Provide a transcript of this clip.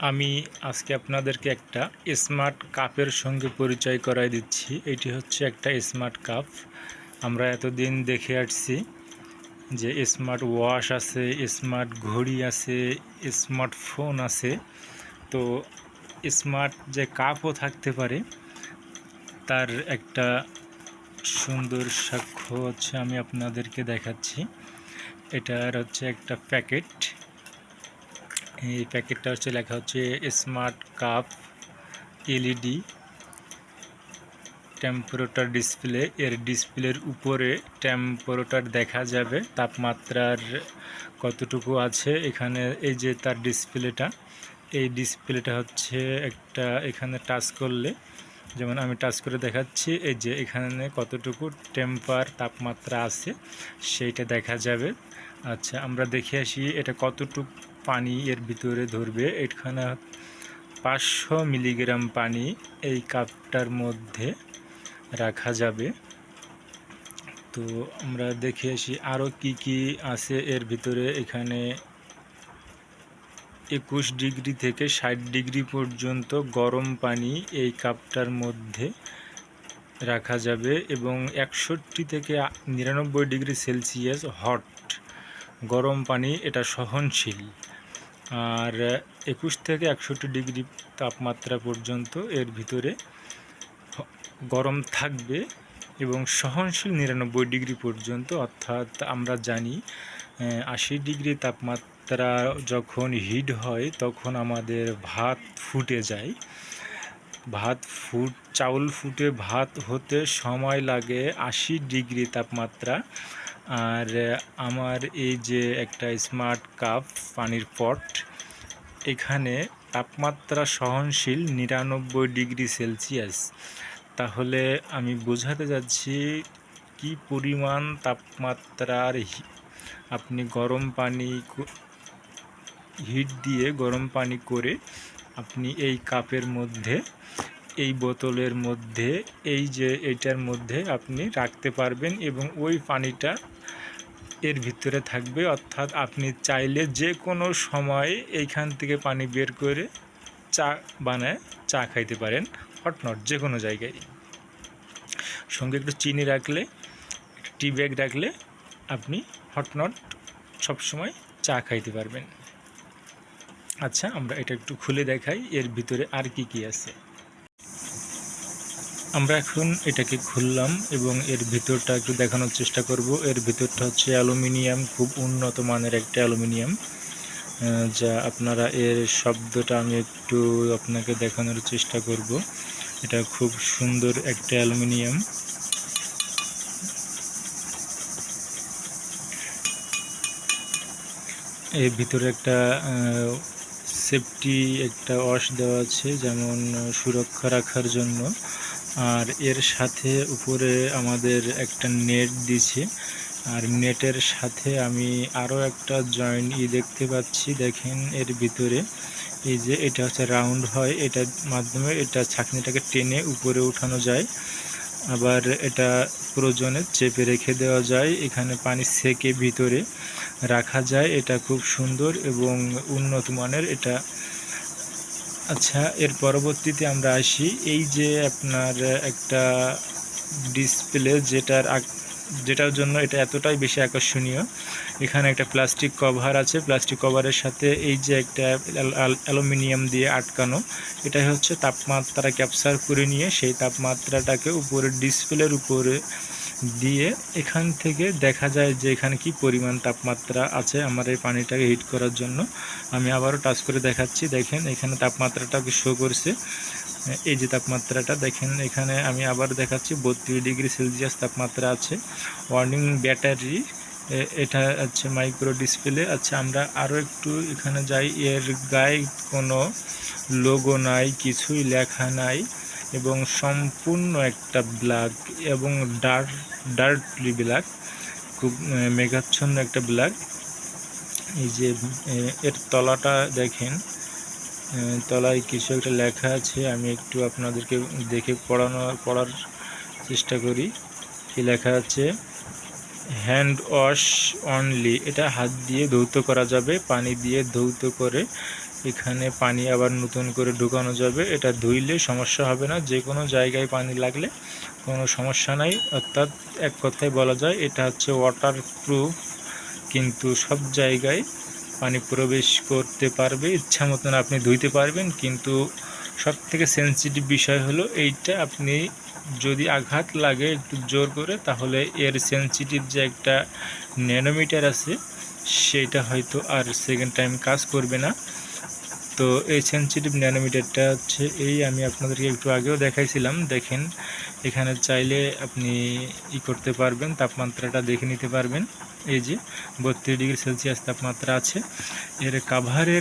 আমি আজকে আপনাদেরকে একটা স্মার্ট কাপের সঙ্গে পরিচয় করায় দিচ্ছি। এটি হচ্ছে একটা স্মার্ট কাপ। আমরা এতদিন দেখে আসছি যে স্মার্ট ওয়াশ আছে, স্মার্ট ঘড়ি আছে, স্মার্টফোন আছে। তো স্মার্ট যে কাপও থাকতে পারে তার একটা সুন্দর সাক্ষ্য হচ্ছে আমি আপনাদেরকে দেখাচ্ছি। এটার হচ্ছে একটা প্যাকেট। এই প্যাকেটটা হচ্ছে লেখা হচ্ছে smart cup LED temperature display. এর ডিসপ্লের উপরে টেম্পারেচার দেখা যাবে, তাপমাত্রার কতটুকু আছে এখানে। এই যে তার ডিসপ্লেটা, এই ডিসপ্লেটা হচ্ছে একটা, এখানে টাচ করলে, যেমন আমি টাচ করে দেখাচ্ছি, এই যে এখানে কতটুকু তাপমাত্রা আছে সেইটা দেখা যাবে। আচ্ছা, আমরা দেখে আসি এটা কতটুকু পানি এর ভিতরে ধরবে। এখানে 500 মিলিগ্রাম পানি এই কাপটার মধ্যে রাখা যাবে। তো আমরা দেখে আসি আরও কি কি আছে এর ভিতরে। এখানে 21 ডিগ্রি থেকে 60 ডিগ্রি পর্যন্ত গরম পানি এই কাপটার মধ্যে রাখা যাবে এবং 61 থেকে 99 ডিগ্রি সেলসিয়াস হট গরম পানি এটা সহনশীল। আর 21 থেকে 61 ডিগ্রি তাপমাত্রা পর্যন্ত এর ভিতরে গরম থাকবে এবং সহনশীল 99 ডিগ্রি পর্যন্ত। অর্থাৎ আমরা জানি 80 ডিগ্রি তাপমাত্রা যখন হিট হয় তখন আমাদের ভাত ফুটে যায়। চাউল ফুটে ভাত হতে সময় লাগে 80 ডিগ্রি তাপমাত্রা। আর আমার এই যে একটা স্মার্ট কাপ পানির পট, এখানে তাপমাত্রা সহনশীল 99 ডিগ্রি সেলসিয়াস। তাহলে আমি বোঝাতে যাচ্ছি কি পরিমাণ তাপমাত্রার আপনি গরম পানি হিট দিয়ে গরম পানি করে আপনি এই কাপের মধ্যে, এই বোতলের মধ্যে, এই যে এটার মধ্যে আপনি রাখতে পারবেন এবং ওই পানিটা এর ভিতরে থাকবে। অর্থাৎ আপনি চাইলে যে কোনো সময় এইখান থেকে পানি বের করে চা বানায় চা খাইতে পারেন, হট নট যে কোনো জায়গায়। সঙ্গে একটু চিনি রাখলে, একটু টি ব্যাগ রাখলে আপনি হট নট সবসময় চা খাইতে পারবেন। আচ্ছা, আমরা এটা একটু খুলে দেখাই এর ভিতরে আর কি কি আছে। আমরা এখন এটাকে খুললাম এবং এর ভিতরটা একটু দেখানোর চেষ্টা করব। এর ভিতরটা হচ্ছে অ্যালুমিনিয়াম, খুব উন্নত মানের একটা অ্যালুমিনিয়াম, যা আপনারা এর শব্দটা আমি একটু আপনাকে দেখানোর চেষ্টা করব। এটা খুব সুন্দর একটা অ্যালুমিনিয়াম। এর ভিতরে একটা সেফটি একটা ওয়াশ দেওয়া আছে, যেমন সুরক্ষা রাখার জন্য। আর এর সাথে উপরে আমাদের একটা নেট দিছে, আর নেটের সাথে আমি আরও একটা জয়েন্ট দেখতে পাচ্ছি। দেখেন এর ভিতরে এই যে এটা হচ্ছে রাউন্ড হয়, এটার মাধ্যমে এটা ছাঁকনিটাকে টেনে উপরে উঠানো যায়, আবার এটা প্রয়োজনে চেপে রেখে দেওয়া যায়। এখানে পানি সেকে ভিতরে রাখা যায়। এটা খুব সুন্দর এবং উন্নত মানের এটা। আচ্ছা, এর পরবর্তীতে আমরা আসি এই যে আপনার একটা ডিসপ্লে, যেটার জন্য এটা এতটাই বেশি আকর্ষণীয়। এখানে একটা প্লাস্টিক কভার আছে, প্লাস্টিক কভারের সাথে এই যে একটা অ্যালুমিনিয়াম দিয়ে আটকানো, এটাই হচ্ছে তাপমাত্রা ক্যাপচার করে নিয়ে সেই তাপমাত্রাটাকে উপরে ডিসপ্লের উপরে দিয়ে এখান থেকে দেখা যায় যে এখানে কি পরিমাণ তাপমাত্রা আছে আমার এই পানিটাকে হিট করার জন্য। আমি আবারও টাচ করে দেখাচ্ছি। দেখেন এখানে তাপমাত্রাটাকে শো করছে, এই যে তাপমাত্রাটা দেখেন। এখানে আমি আবার দেখাচ্ছি 32 ডিগ্রি সেলসিয়াস তাপমাত্রা আছে। ওয়ার্নিং ব্যাটারি, এটা হচ্ছে মাইক্রো ডিসপ্লে। আচ্ছা, আমরা আরও একটু এখানে যাই। এর গায়ে কোনো লোগো নাই, কিছুই লেখা নাই এবং সম্পূর্ণ একটা ব্ল্যাক এবং ডার্কলি ব্ল্যাক, খুব মেঘাচ্ছন্ন একটা ব্ল্যাক। এই যে এর তলাটা দেখেন, তলায় কিছু একটা লেখা আছে। আমি একটু আপনাদেরকে দেখে পড়ার চেষ্টা করি। কি লেখা আছে? Hand wash only. এটা হাত দিয়ে ধৌত করা যাবে, পানি দিয়ে ধৌত করে এখানে পানি আবার নতুন করে ঢুকানো যাবে। এটা ধুইলে সমস্যা হবে না, যে কোনো জায়গায় পানি লাগলে কোনো সমস্যা নাই। অর্থাৎ এক কথায় বলা যায় এটা হচ্ছে ওয়াটার প্রুফ, কিন্তু সব জায়গায় পানি প্রবেশ করতে পারবে, ইচ্ছা মতন আপনি ধুইতে পারবেন। কিন্তু সবথেকে সেন্সিটিভ বিষয় হলো এইটা, আপনি যদি আঘাত লাগে একটু জোর করে, তাহলে এর সেন্সিটিভ যে একটা ন্যানোমিটার আছে সেইটা হয়তো আর সেকেন্ড টাইম কাজ করবে না। তো এই সেন্সিটিভ ন্যানোমিটারটা হচ্ছে আমি আপনাদেরকে একটু আগেও দেখাইছিলাম। দেখেন এখানে চাইলে আপনি করতে পারবেন, তাপমাত্রাটা দেখে নিতে পারবেন। এই যে 32 ডিগ্রি সেলসিয়াস তাপমাত্রা আছে। এর কাভারের